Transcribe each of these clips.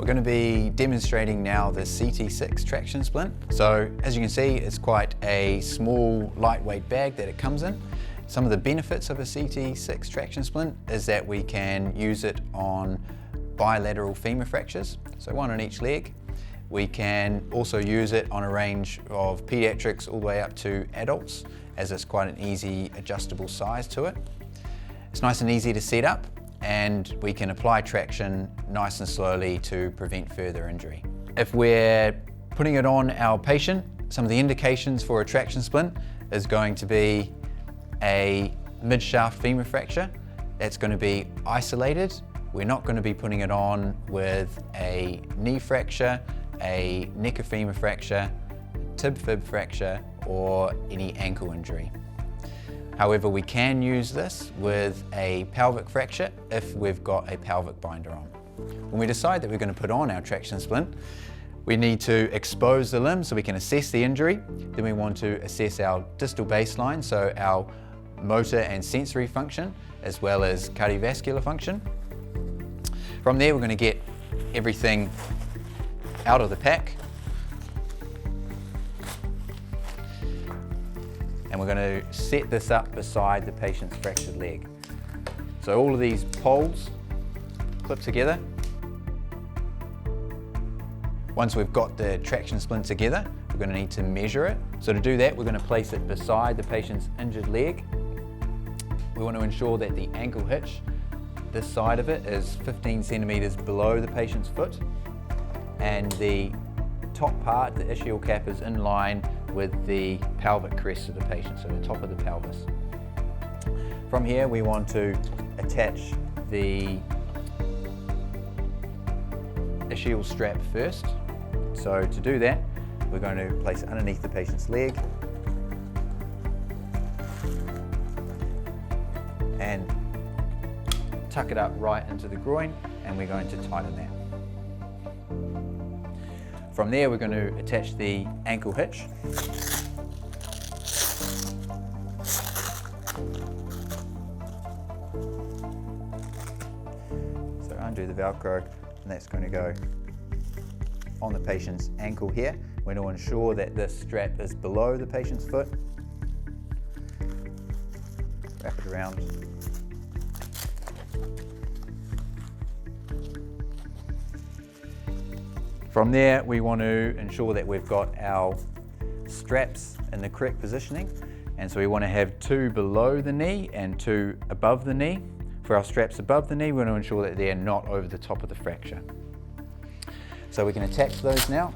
We're going to be demonstrating now the CT-6 Traction Splint. So as you can see, it's quite a small, lightweight bag that it comes in. Some of the benefits of a CT-6 Traction Splint is that we can use it on bilateral femur fractures, so one on each leg. We can also use it on a range of pediatrics all the way up to adults, as it's quite an easy adjustable size to it. It's nice and easy to set up, and we can apply traction nice and slowly to prevent further injury. If we're putting it on our patient, some of the indications for a traction splint is going to be a mid-shaft femur fracture. That's going to be isolated. We're not going to be putting it on with a knee fracture, a neck or femur fracture, tib-fib fracture, or any ankle injury. However, we can use this with a pelvic fracture if we've got a pelvic binder on. When we decide that we're going to put on our traction splint, we need to expose the limb so we can assess the injury. Then we want to assess our distal baseline, so our motor and sensory function, as well as cardiovascular function. From there, we're going to get everything out of the pack. And we're going to set this up beside the patient's fractured leg. So all of these poles clip together. Once we've got the traction splint together, we're going to need to measure it. So to do that, we're going to place it beside the patient's injured leg. We want to ensure that the ankle hitch, this side of it, is 15 centimeters below the patient's foot, and the top part, the ischial cap, is in line with the pelvic crest of the patient, so the top of the pelvis. From here, we want to attach the ischial strap first. So to do that, we're going to place it underneath the patient's leg and tuck it up right into the groin, and we're going to tighten that. From there, we're going to attach the ankle hitch. So undo the Velcro, and that's going to go on the patient's ankle here. We're going to ensure that this strap is below the patient's foot. Wrap it around. From there, we want to ensure that we've got our straps in the correct positioning. And so we want to have two below the knee and two above the knee. For our straps above the knee, we want to ensure that they're not over the top of the fracture. So we can attach those now.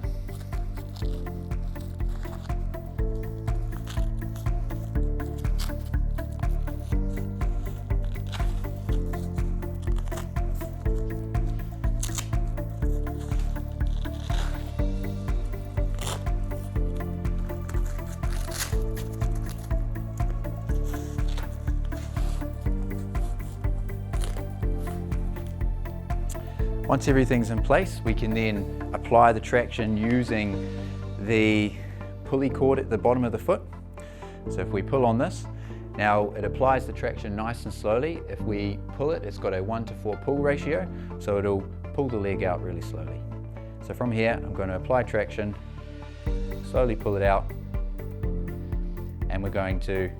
Once everything's in place, we can then apply the traction using the pulley cord at the bottom of the foot. So if we pull on this, now it applies the traction nice and slowly. If we pull it, it's got a 1:4 pull ratio, so it'll pull the leg out really slowly. So from here, I'm going to apply traction, slowly pull it out, and we're going to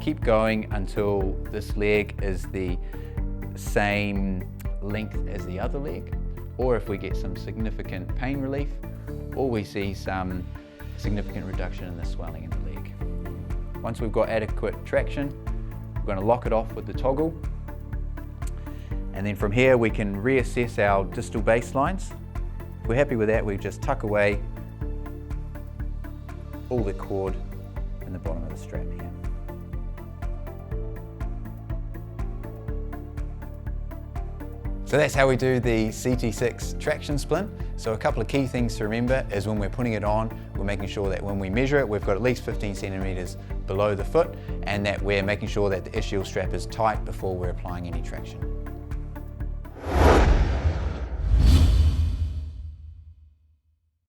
keep going until this leg is the same length as the other leg, or if we get some significant pain relief, or we see some significant reduction in the swelling in the leg. Once we've got adequate traction, we're going to lock it off with the toggle, and then from here we can reassess our distal baselines. If we're happy with that, we just tuck away all the cord in the bottom of the strap here. So that's how we do the CT-6 Traction Splint. So a couple of key things to remember is when we're putting it on, we're making sure that when we measure it, we've got at least 15 centimeters below the foot, and that we're making sure that the ischial strap is tight before we're applying any traction.